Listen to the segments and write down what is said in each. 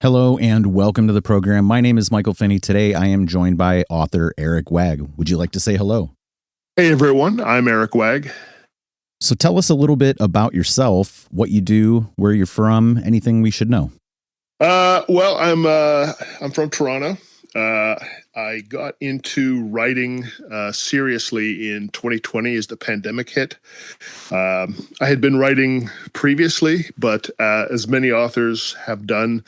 Hello and welcome to the program. My name is Michael Finney. Today I am joined by author Erik Waag. Would you like to say hello? Hey everyone, I'm Erik Waag. So tell us a little bit about yourself, what you do, where you're from, anything we should know. Well, I'm from Toronto. I got into writing seriously in 2020 as the pandemic hit. I had been writing previously, but as many authors have done,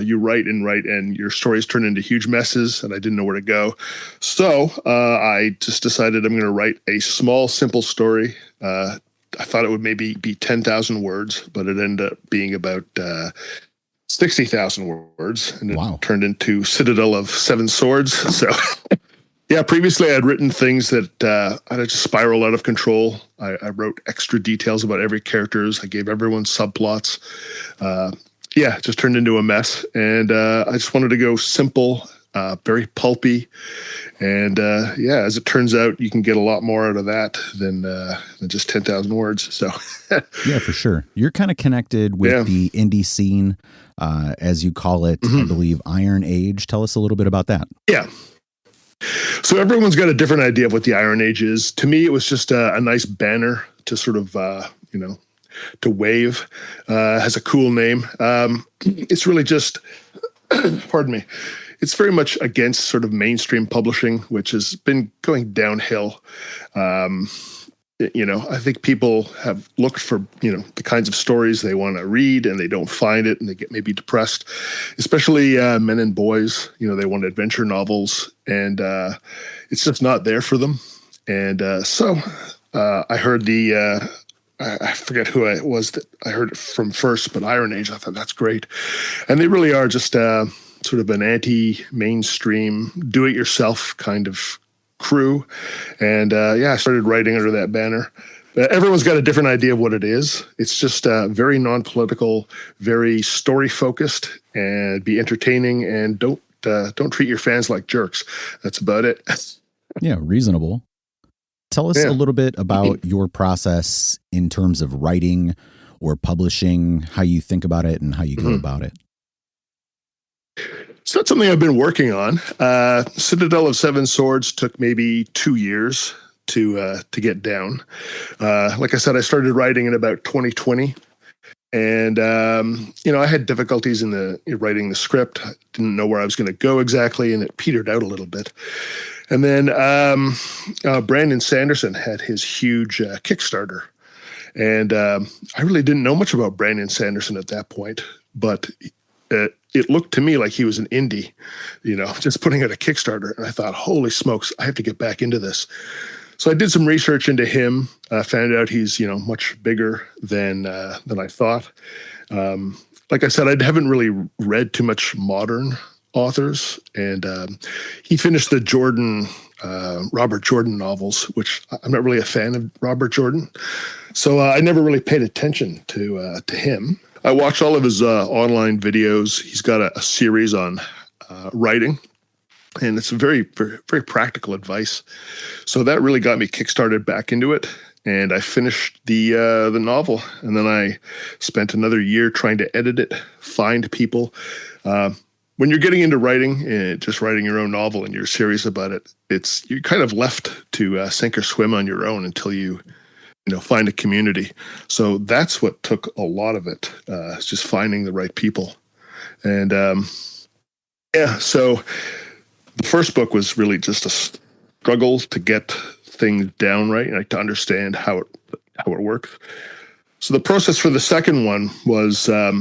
you write and your stories turn into huge messes, and I didn't know where to go. So I just decided I'm going to write a small, simple story. I thought it would maybe be 10,000 words, but it ended up being about 60,000 words, and it turned into Citadel of Seven Swords. So, yeah, previously I'd written things that I just spiraled out of control. I wrote extra details about every characters. I gave everyone subplots. It just turned into a mess. And I just wanted to go simple, very pulpy. And as it turns out, you can get a lot more out of that than just 10,000 words. So, yeah, for sure. You're kind of connected with the indie scene, as you call it, I believe, Iron Age. Tell us a little bit about that. Yeah. So everyone's got a different idea of what the Iron Age is. To me, it was just a nice banner to sort of, to wave. Has a cool name. It's really just, pardon me, it's very much against sort of mainstream publishing, which has been going downhill. I think people have looked for, the kinds of stories they want to read and they don't find it and they get maybe depressed, especially men and boys. They want adventure novels and it's just not there for them. And so I heard I forget who it was that I heard it from first, but Iron Age, I thought that's great. And they really are just sort of an anti-mainstream, do-it-yourself kind of crew. And I started writing under that banner. Everyone's got a different idea of what it is. It's just very non-political, very story-focused, and be entertaining, and don't treat your fans like jerks. That's about it. Yeah, reasonable. Tell us a little bit about your process in terms of writing or publishing, how you think about it and how you go about it. So that's something I've been working on. Citadel of Seven Swords took maybe 2 years to get down. Like I said, I started writing in about 2020. And, I had difficulties in writing the script. I didn't know where I was going to go exactly, and it petered out a little bit. And then Brandon Sanderson had his huge Kickstarter. And I really didn't know much about Brandon Sanderson at that point, but it looked to me like he was an indie, just putting out a Kickstarter. And I thought, holy smokes, I have to get back into this. So I did some research into him, found out he's, much bigger than I thought. Like I said, I haven't really read too much modern authors. And he finished the Robert Jordan novels, which I'm not really a fan of Robert Jordan. So I never really paid attention to him. I watched all of his online videos. He's got a series on writing, and it's very, very, very practical advice. So that really got me kickstarted back into it, and I finished the novel. And then I spent another year trying to edit it, find people. When you're getting into writing and just writing your own novel and you're serious about it, you're kind of left to sink or swim on your own until you find a community. So that's what took a lot of it. It's just finding the right people. And so the first book was really just a struggle to get things down right and to understand how it works. So the process for the second one was, I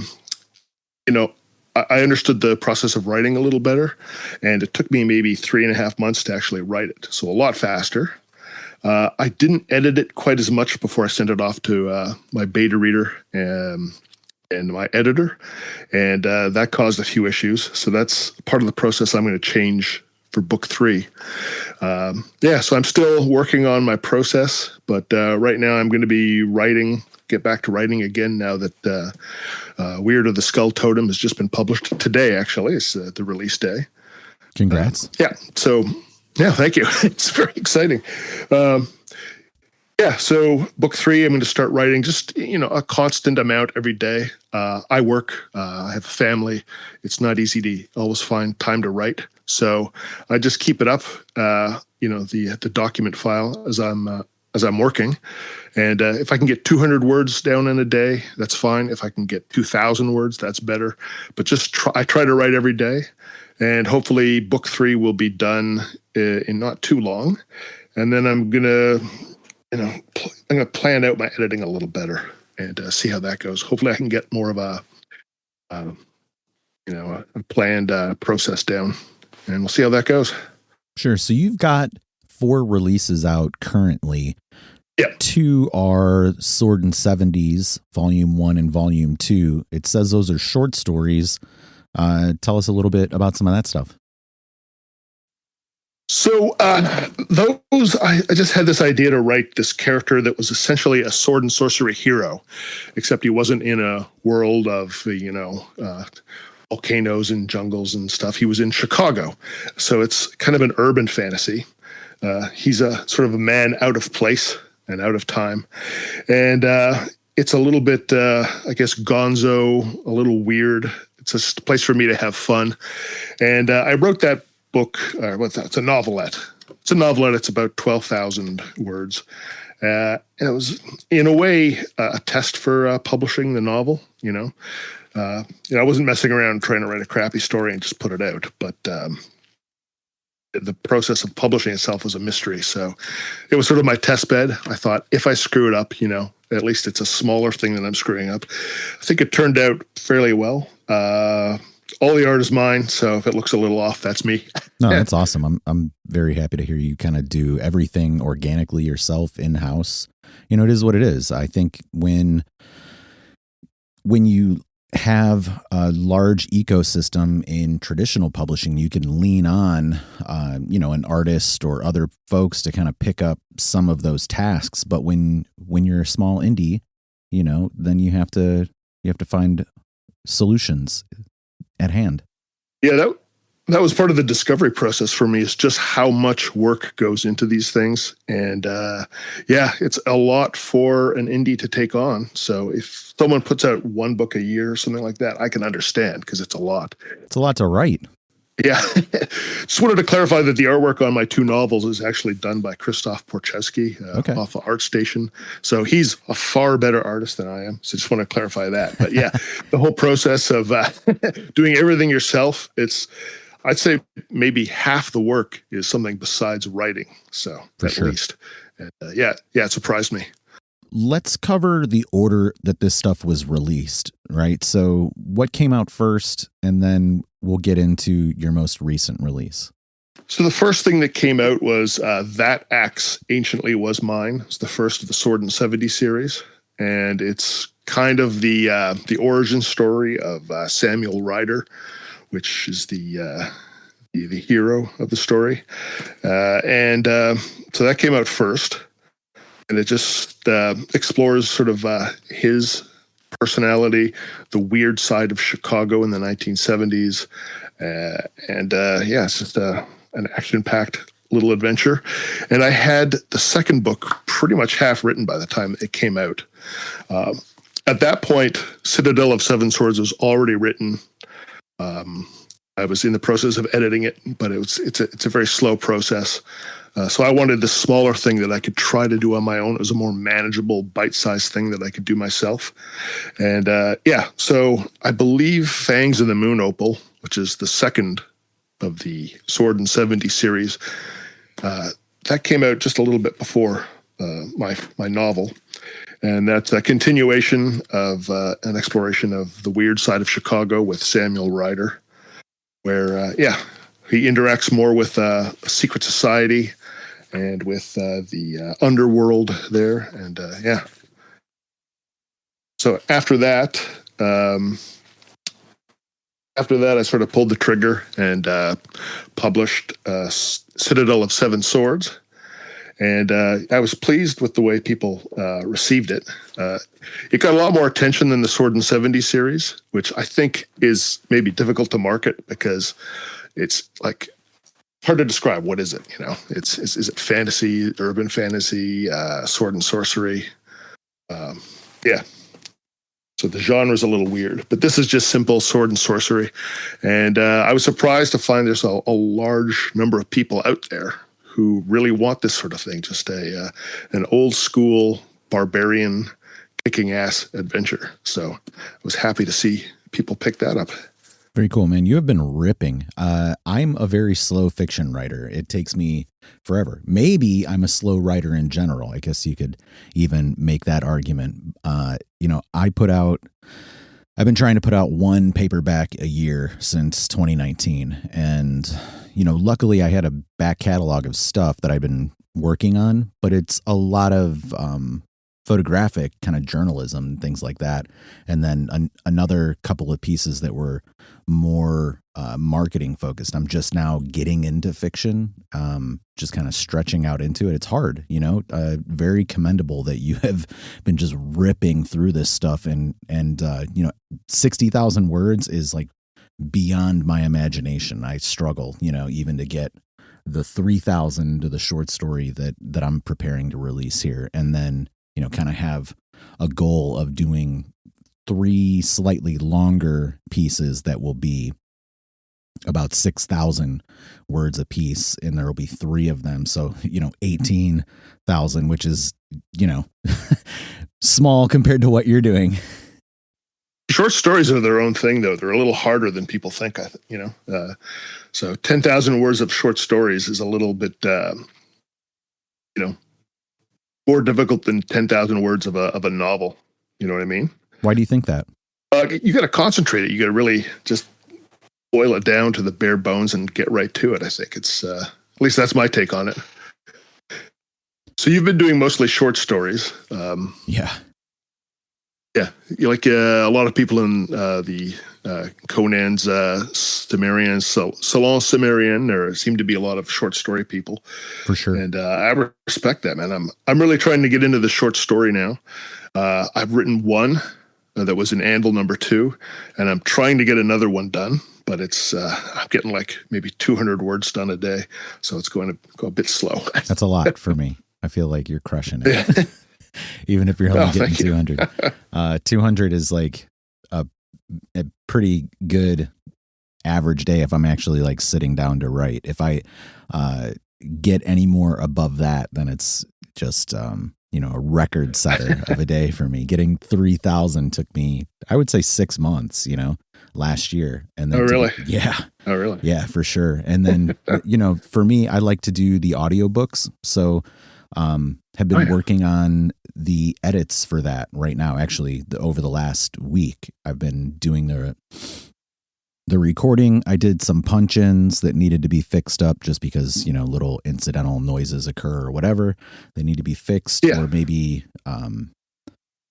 understood the process of writing a little better, and it took me maybe 3.5 months to actually write it. So a lot faster. I didn't edit it quite as much before I sent it off to my beta reader and my editor, and that caused a few issues. So that's part of the process I'm going to change for book 3. So I'm still working on my process, but right now I'm going to be get back to writing again now that Weird of the Skull Totem has just been published today, actually. It's the release day. Congrats. So... Yeah, thank you. It's very exciting. Yeah, so book 3, I'm going to start writing just, a constant amount every day. I work, I have a family. It's not easy to always find time to write. So I just keep it up, the document file as I'm working. And if I can get 200 words down in a day, that's fine. If I can get 2,000 words, that's better. But I try to write every day. And hopefully book 3 will be done in not too long. And then I'm going to plan out my editing a little better and see how that goes. Hopefully I can get more of a planned process down, and we'll see how that goes. Sure. So you've got 4 releases out currently. Yeah. 2 are Sword and 70s, Volume 1 and Volume 2. It says those are short stories. Tell us a little bit about some of that stuff. So those, I just had this idea to write this character that was essentially a sword and sorcery hero, except he wasn't in a world of, volcanoes and jungles and stuff. He was in Chicago. So it's kind of an urban fantasy. He's a sort of a man out of place and out of time. And it's a little bit, I guess, gonzo, a little weird. It's a place for me to have fun. And I wrote that book, it's a novelette. It's a novelette. It's about 12,000 words. And it was, in a way, a test for publishing the novel, I wasn't messing around trying to write a crappy story and just put it out. But the process of publishing itself was a mystery. So it was sort of my test bed. I thought, if I screw it up, at least it's a smaller thing that I'm screwing up. I think it turned out fairly well. All the art is mine, so if it looks a little off, that's me. No, that's awesome. I'm very happy to hear you kind of do everything organically yourself in-house. It is what it is. I think when you have a large ecosystem in traditional publishing, you can lean on, an artist or other folks to kind of pick up some of those tasks. But when you're a small indie, then you have to find solutions at hand. Yeah, that was part of the discovery process for me, is just how much work goes into these things. And it's a lot for an indie to take on. So if someone puts out 1 book a year or something like that, I can understand, because it's a lot. It's a lot to write. Yeah. Just wanted to clarify that the artwork on my 2 novels is actually done by Krzysztof Porczewski off of ArtStation. So he's a far better artist than I am. So just want to clarify that. But yeah, the whole process of doing everything yourself, I'd say maybe half the work is something besides writing. So at least. And it surprised me. Let's cover the order that this stuff was released, right? So what came out first, and then we'll get into your most recent release. So the first thing that came out was That Axe Anciently Was Mine. It's the first of the Sword and 70 series. And it's kind of the origin story of Samuel Ryder, which is the hero of the story. So that came out first. And it just explores sort of his personality, the weird side of Chicago in the 1970s. It's just an action-packed little adventure. And I had the second book pretty much half written by the time it came out. At that point, Citadel of Seven Swords was already written. I was in the process of editing it, but it's a very slow process. So I wanted this smaller thing that I could try to do on my own. It was a more manageable, bite-sized thing that I could do myself. And so I believe Fangs of the Moon Opal, which is the second of the Sword and 70 series, that came out just a little bit before my novel. And that's a continuation of an exploration of the weird side of Chicago with Samuel Ryder, where, he interacts more with a secret society and with the underworld there. And so after that, I sort of pulled the trigger and published Citadel of Seven Swords. And I was pleased with the way people received it. It got a lot more attention than the Sword and 70 series, which I think is maybe difficult to market because it's like hard to describe. What is it? Is it fantasy, urban fantasy, sword and sorcery? Yeah. So the genre is a little weird, but this is just simple sword and sorcery. And I was surprised to find there's a large number of people out there who really want this sort of thing. Just an old school barbarian kicking ass adventure. So I was happy to see people pick that up. Very cool, man. You have been ripping. I'm a very slow fiction writer. It takes me forever. Maybe I'm a slow writer in general. I guess you could even make that argument. I've been trying to put out one paperback a year since 2019. And, luckily I had a back catalog of stuff that I've been working on, but it's a lot of photographic kind of journalism, things like that. And then another couple of pieces that were more marketing focused. I'm just now getting into fiction, just kind of stretching out into it. It's hard, very commendable that you have been just ripping through this stuff. And 60,000 words is like beyond my imagination. I struggle, even to get the 3,000 to the short story that I'm preparing to release here. And then, kind of have a goal of doing 3 slightly longer pieces that will be about 6,000 words a piece, and there will be 3 of them. So, 18,000, which is, small compared to what you're doing. Short stories are their own thing, though. They're a little harder than people think. So 10,000 words of short stories is a little bit, more difficult than 10,000 words of a novel. You know what I mean? Why do you think that? You got to concentrate it. You got to really just boil it down to the bare bones and get right to it. I think it's, at least that's my take on it. So you've been doing mostly short stories. Yeah. Yeah. Like a lot of people in the Conan's Cimmerian, Salon Cimmerian, there seem to be a lot of short story people. For sure. And I respect that, man. I'm really trying to get into the short story now. I've written one that was an Anvil #2, and I'm trying to get another one done, but it's I'm getting like maybe 200 words done a day, so it's going to go a bit slow. That's a lot for me. I feel like you're crushing it. Even if you're only getting 200. 200 is like a pretty good average day if I'm actually like sitting down to write. If I get any more above that, then it's just a record setter of a day for me. Getting 3,000 took me, I would say, 6 months, last year. And then yeah. Oh, really? Yeah, for sure. And then, for me, I like to do the audiobooks. So have been working on the edits for that right now. Actually, over the last week, I've been doing the recording. I did some punch-ins that needed to be fixed up just because, little incidental noises occur or whatever. They need to be fixed. Yeah. Or maybe,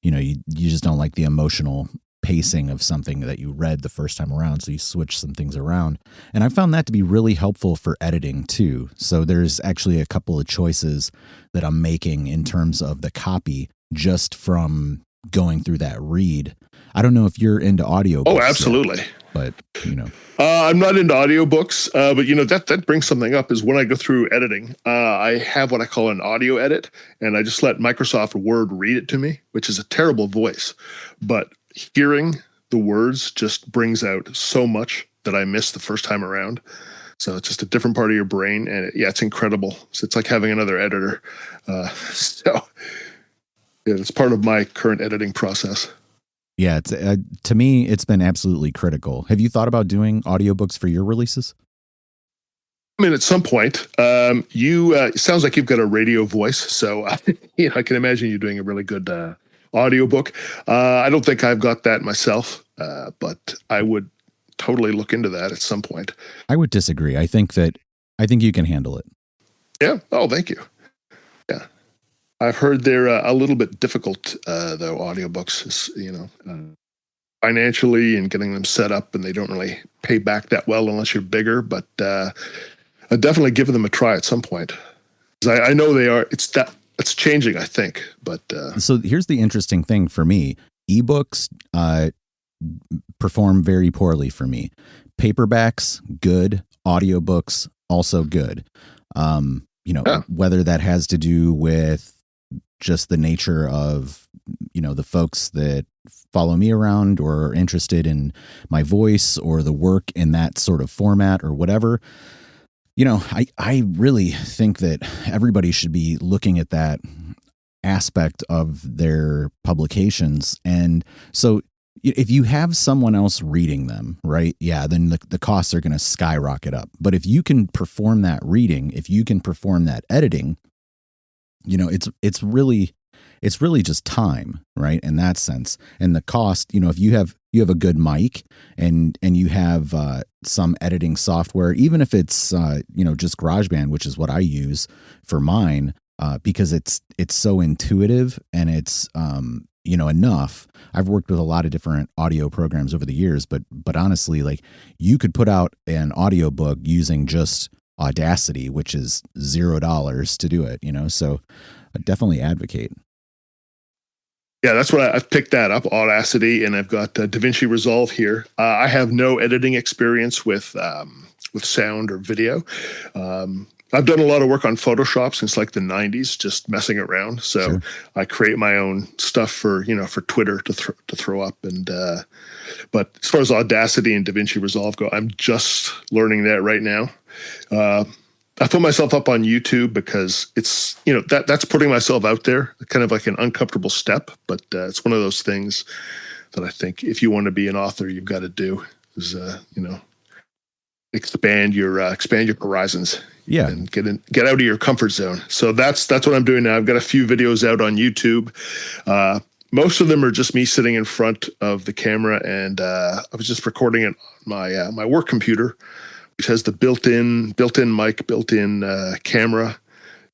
you just don't like the emotional pacing of something that you read the first time around. So you switch some things around. And I found that to be really helpful for editing too. So there's actually a couple of choices that I'm making in terms of the copy just from going through that read. I don't know if you're into audiobooks. Oh, absolutely. Yet, but I'm not into audiobooks, but that brings something up is when I go through editing, I have what I call an audio edit, and I just let Microsoft Word read it to me, which is a terrible voice, but hearing the words just brings out so much that I missed the first time around. So it's just a different part of your brain, and it's incredible. So it's like having another editor. It's part of my current editing process. Yeah, it's to me, it's been absolutely critical. Have you thought about doing audiobooks for your releases? I mean, at some point, it sounds like you've got a radio voice, so I can imagine you doing a really good audiobook. I don't think I've got that myself, but I would totally look into that at some point. I would disagree. I think you can handle it. Yeah. Oh, thank you. Yeah. I've heard they're a little bit difficult, though, audiobooks, financially and getting them set up, and they don't really pay back that well unless you're bigger, but I'd definitely give them a try at some point. 'Cause I know they are, it's changing, I think, but. So here's the interesting thing for me. Ebooks perform very poorly for me. Paperbacks, good. Audiobooks, also good. Yeah. Whether that has to do with just the nature of, the folks that follow me around or are interested in my voice or the work in that sort of format or whatever. I really think that everybody should be looking at that aspect of their publications. And so if you have someone else reading them, right? Yeah, then the costs are going to skyrocket up. But if you can perform that reading, if you can perform that editing, it's really just time, right? In that sense. And the cost, if you have a good mic and you have some editing software, even if it's just GarageBand, which is what I use for mine, because it's so intuitive and it's enough. I've worked with a lot of different audio programs over the years, but honestly, like, you could put out an audiobook using just Audacity, which is $0 to do it, so I definitely advocate. Yeah, that's what I've picked that up, Audacity, and I've got DaVinci Resolve here. I have no editing experience with sound or video. I've done a lot of work on Photoshop since like the 90s, just messing around. So sure. I create my own stuff for Twitter to throw up. And but as far as Audacity and DaVinci Resolve go, I'm just learning that right now. I put myself up on YouTube because it's, that's putting myself out there, kind of like an uncomfortable step. But it's one of those things that I think if you want to be an author, you've got to do is, expand your horizons. Yeah, and get out of your comfort zone. So that's what I'm doing now. I've got a few videos out on YouTube. Most of them are just me sitting in front of the camera, and I was just recording it on my work computer, which has the built-in mic, built-in camera.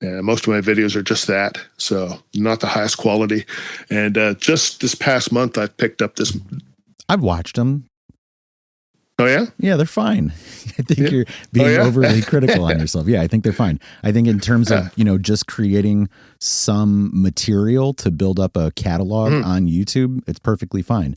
Most of my videos are just that, so not the highest quality. And just this past month, I've picked up this. I've watched them. Oh, yeah? Yeah, they're fine. I think you're being overly critical on yourself. Yeah, I think they're fine. I think in terms of, just creating some material to build up a catalog on YouTube, it's perfectly fine.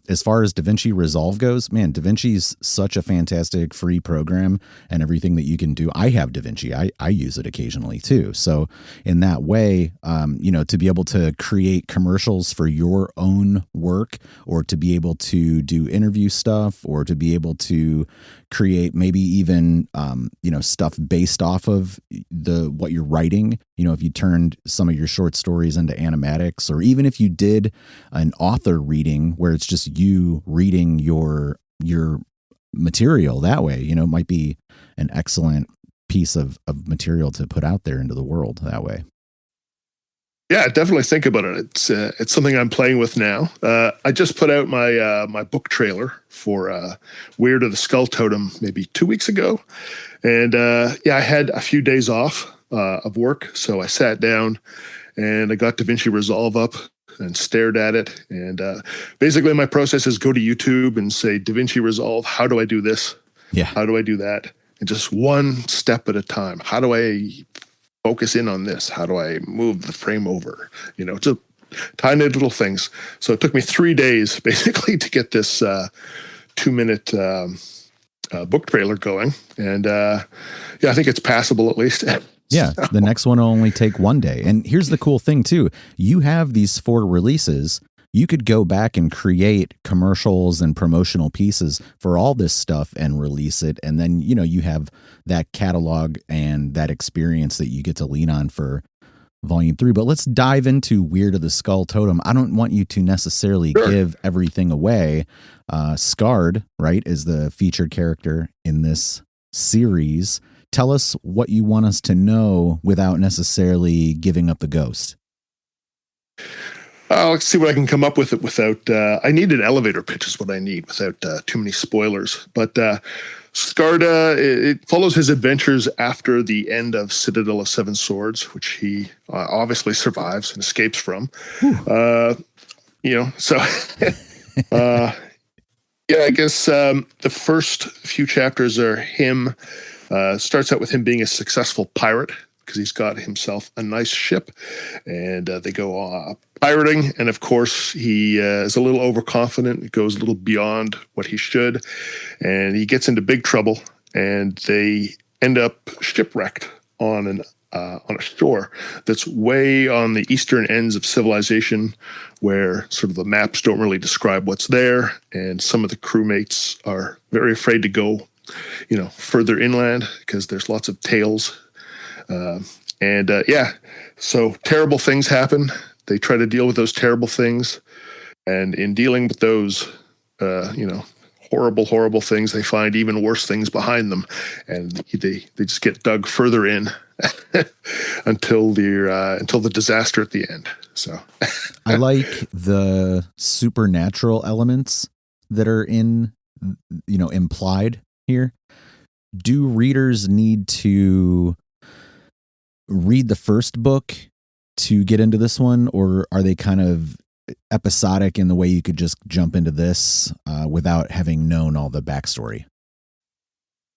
As far as DaVinci Resolve goes, man, DaVinci's such a fantastic free program and everything that you can do. I have DaVinci. I use it occasionally too. So in that way, to be able to create commercials for your own work, or to be able to do interview stuff, or to be able to create maybe even stuff based off of what you're writing. If you turned some of your short stories into animatics, or even if you did an author reading where it's just you reading your material that way, it might be an excellent piece of material to put out there into the world that way. Yeah, definitely think about it. It's something I'm playing with now. I just put out my book trailer for Weird of the Skull Totem maybe 2 weeks ago, and I had a few days off of work, so I sat down and I got DaVinci Resolve up and stared at it. And basically, my process is go to YouTube and say, DaVinci Resolve, how do I do this? Yeah, how do I do that? And just one step at a time. How do I focus in on this? How do I move the frame over? Just tiny little things. So it took me 3 days basically to get this 2-minute book trailer going. And I think it's passable at least. Yeah, the next one will only take 1 day. And here's the cool thing too. You have these 4 releases. You could go back and create commercials and promotional pieces for all this stuff and release it. And then, you have that catalog and that experience that you get to lean on for volume 3. But let's dive into Weird of the Skull Totem. I don't want you to necessarily give everything away. Scarred, right, is the featured character in this series. Tell us what you want us to know without necessarily giving up the ghost. Let's see what I can come up with it without. I need an elevator pitch is what I need without too many spoilers. But Scarred, it follows his adventures after the end of Citadel of Seven Swords, which he obviously survives and escapes from. So I guess the first few chapters are him. Starts out with him being a successful pirate because he's got himself a nice ship, and they go pirating. And of course, he is a little overconfident. It goes a little beyond what he should, and he gets into big trouble. And they end up shipwrecked on a shore that's way on the eastern ends of civilization, where sort of the maps don't really describe what's there, and some of the crewmates are very afraid to go, further inland because there's lots of tales. So terrible things happen. They try to deal with those terrible things, and in dealing with those, horrible things, they find even worse things behind them, and they just get dug further in until the disaster at the end. So I like the supernatural elements that are implied here. Do readers need to read the first book to get into this one, or are they kind of episodic in the way you could just jump into this without having known all the backstory?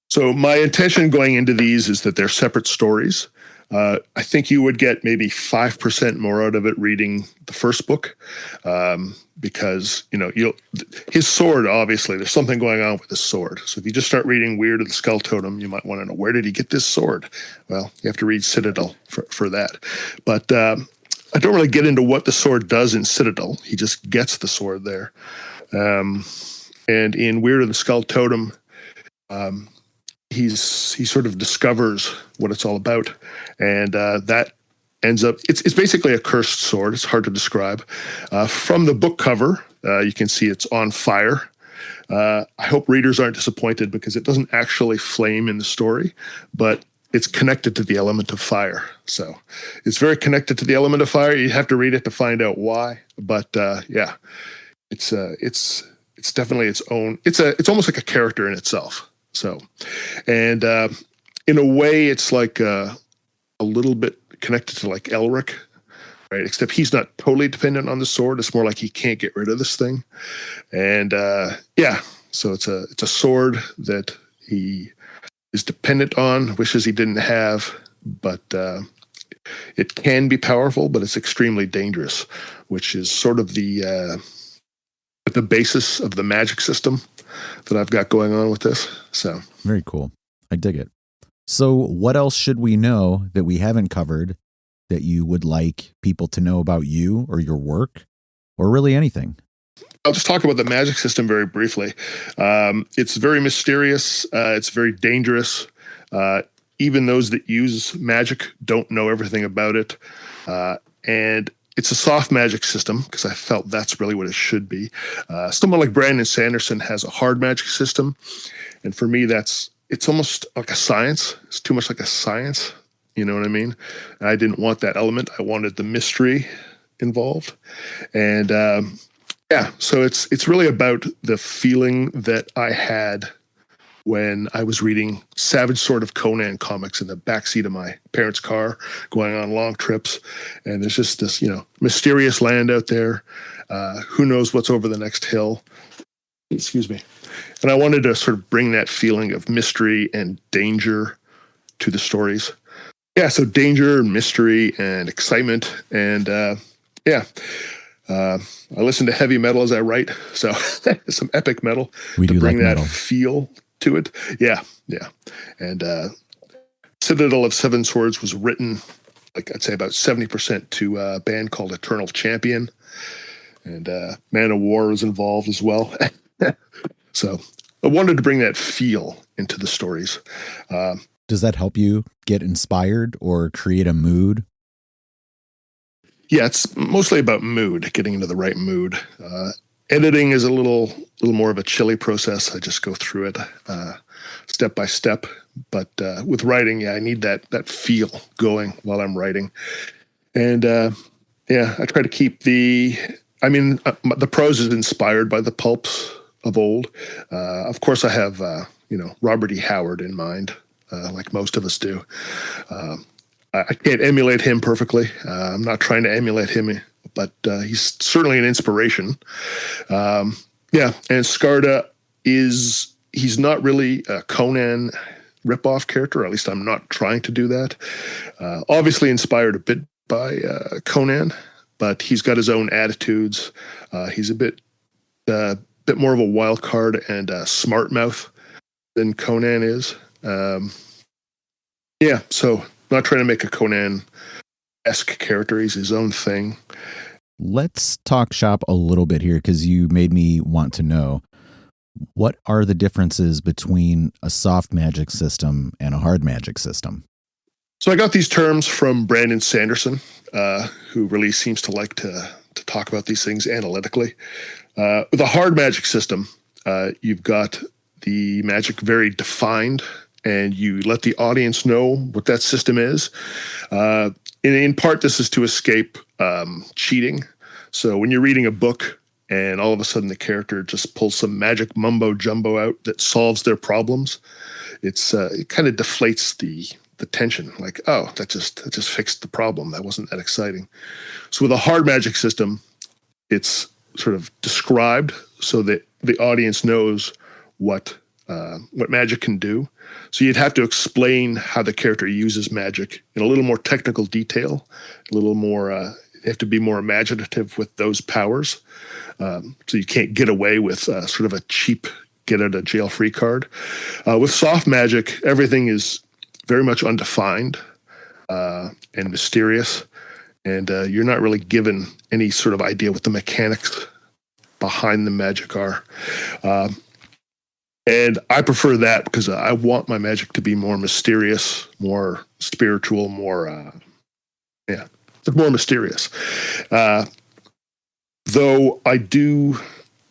So my intention going into these is that they're separate stories. I think you would get maybe 5% more out of it reading the first book, because his sword, obviously there's something going on with his sword. So if you just start reading Weird of the Skull Totem, you might want to know, where did he get this sword? Well, you have to read Citadel for that. But I don't really get into what the sword does in Citadel. He just gets the sword there. And in Weird of the Skull Totem, he sort of discovers what it's all about, and that ends up, it's basically a cursed sword. It's hard to describe. From the book cover, you can see it's on fire. I hope readers aren't disappointed because it doesn't actually flame in the story, but it's connected to the element of fire. So it's very connected to the element of fire. You have to read it to find out why. But it's definitely its own. It's almost like a character in itself. So, and in a way, it's like a little bit connected to like Elric, right? Except he's not totally dependent on the sword. It's more like he can't get rid of this thing. And so it's a sword that he is dependent on, wishes he didn't have, but it can be powerful, but it's extremely dangerous, which is sort of the basis of the magic system that I've got going on with this. So very cool. I dig it. So what else should we know that we haven't covered that you would like people to know about you or your work, or really anything? I'll just talk about the magic system very briefly. It's very mysterious. It's very dangerous. Even those that use magic don't know everything about it. And it's a soft magic system because I felt that's really what it should be. Someone like Brandon Sanderson has a hard magic system. And for me, it's almost like a science. It's too much like a science. You know what I mean? I didn't want that element. I wanted the mystery involved. And so it's really about the feeling that I had when I was reading Savage Sword of Conan comics in the backseat of my parents' car, going on long trips. And there's just this, mysterious land out there. Who knows what's over the next hill? Excuse me. And I wanted to sort of bring that feeling of mystery and danger to the stories. Yeah, so danger and mystery and excitement. And I listen to heavy metal as I write, so some epic metal to bring that metal feel to it. Yeah. And Citadel of Seven Swords was written, like I'd say about 70% to a band called Eternal Champion, and Man of War was involved as well. So I wanted to bring that feel into the stories. Does that help you get inspired or create a mood? Yeah, it's mostly about mood, getting into the right mood. Editing is a little more of a chilly process. I just go through it step by step. But with writing, I need that feel going while I'm writing. And I try to keep the prose is inspired by the pulps of old. Of course, I have Robert E. Howard in mind, like most of us do. I can't emulate him perfectly. I'm not trying to emulate him, but he's certainly an inspiration. And Skarda he's not really a Conan ripoff character, or at least I'm not trying to do that. Obviously inspired a bit by Conan, but he's got his own attitudes. He's a bit more of a wild card and a smart mouth than Conan is. Yeah, so not trying to make a Conan-esque character. He's his own thing. Let's talk shop a little bit here, because you made me want to know, what are the differences between a soft magic system and a hard magic system? So I got these terms from Brandon Sanderson, who really seems to like to talk about these things analytically. With a hard magic system, you've got the magic very defined, and you let the audience know what that system is. In part, this is to escape cheating. So when you're reading a book and all of a sudden the character just pulls some magic mumbo jumbo out that solves their problems, it kind of deflates the tension. Like, oh, that just fixed the problem. That wasn't that exciting. So with a hard magic system, it's sort of described so that the audience knows what magic can do. So you'd have to explain how the character uses magic in a little more technical detail, a little more. You have to be more imaginative with those powers. So you can't get away with sort of a cheap get out of jail free card. With soft magic, everything is very much undefined and mysterious, and you're not really given any sort of idea what the mechanics behind the magic are. And I prefer that because I want my magic to be more mysterious, more spiritual, more more mysterious. Though I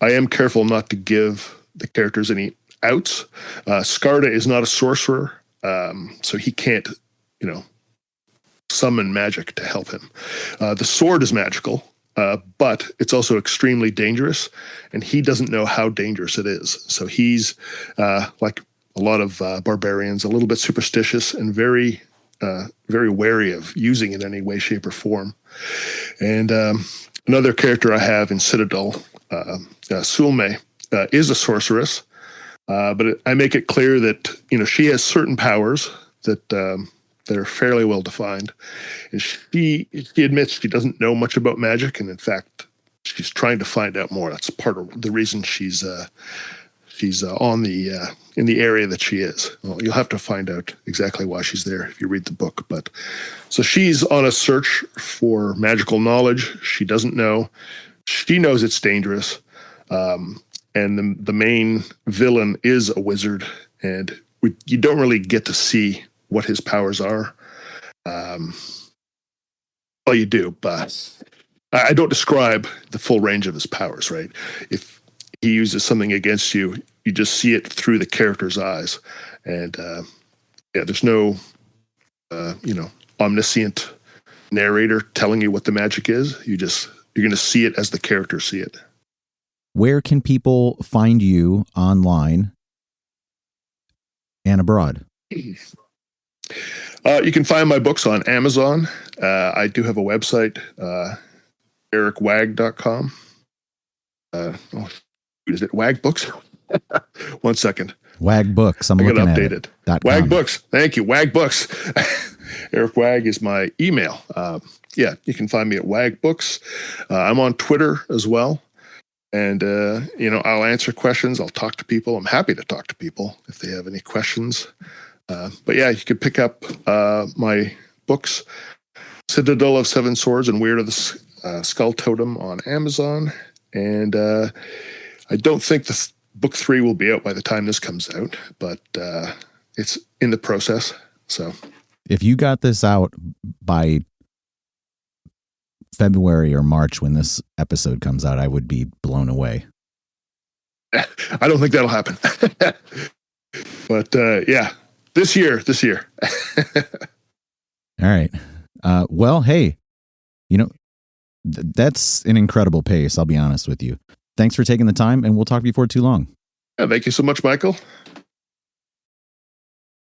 am careful not to give the characters any outs. Skarda is not a sorcerer, so he can't, summon magic to help him. The sword is magical, but it's also extremely dangerous, and he doesn't know how dangerous it is. So he's, like a lot of barbarians, a little bit superstitious and very wary of using it in any way, shape, or form. And another character I have in Citadel, Sulme, is a sorceress, but I make it clear that she has certain powers that are fairly well defined, and she admits she doesn't know much about magic, and in fact, she's trying to find out more. That's part of the reason she's on the in the area that she is. Well, you'll have to find out exactly why she's there if you read the book. But so she's on a search for magical knowledge. She doesn't know. She knows it's dangerous. And the main villain is a wizard, and you don't really get to see what his powers are. Well, you do, but I don't describe the full range of his powers, right? If he uses something against you, you just see it through the character's eyes. And there's no, omniscient narrator telling you what the magic is. You're going to see it as the characters see it. Where can people find you online and abroad? You can find my books on Amazon. I do have a website, erikwaag.com. Is it Waag Books? 1 second. Waag Books. I'm looking at it. Waag Books. Thank you. Waag Books. Erik Waag is my email. You can find me at Waag Books. I'm on Twitter as well. And, I'll answer questions. I'll talk to people. I'm happy to talk to people if they have any questions. But you can pick up my books, Citadel of Seven Swords and Weird of the Skull Totem on Amazon. And I don't think the book 3 will be out by the time this comes out, but it's in the process. So if you got this out by February or March when this episode comes out, I would be blown away. I don't think that'll happen. But this year. All right. Well, hey, that's an incredible pace. I'll be honest with you. Thanks for taking the time, and we'll talk before too long. Thank you so much, Michael.